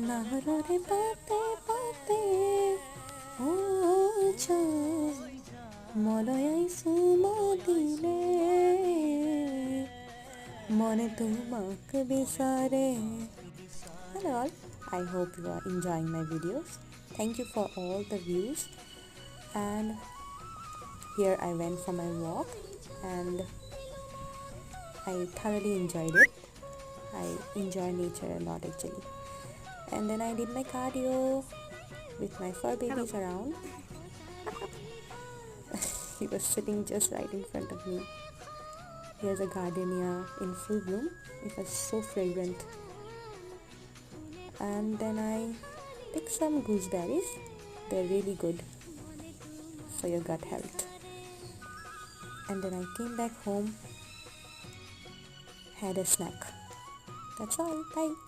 নাহররে পাতে পাতে ও মলয়াই সুমদিলে মনে তোমাকে বিসারে. Hello all, I hope you are enjoying my videos. Thank you for all the views. And here I went for my walk and I thoroughly enjoyed it. I enjoy nature a lot actually. And then I did my cardio with my fur babies around. He was sitting just right in front of me. Here's a gardenia in full bloom. It was so fragrant. And then I picked some gooseberries. They're really good for your gut health. And then I came back home, had a snack. That's all. Bye.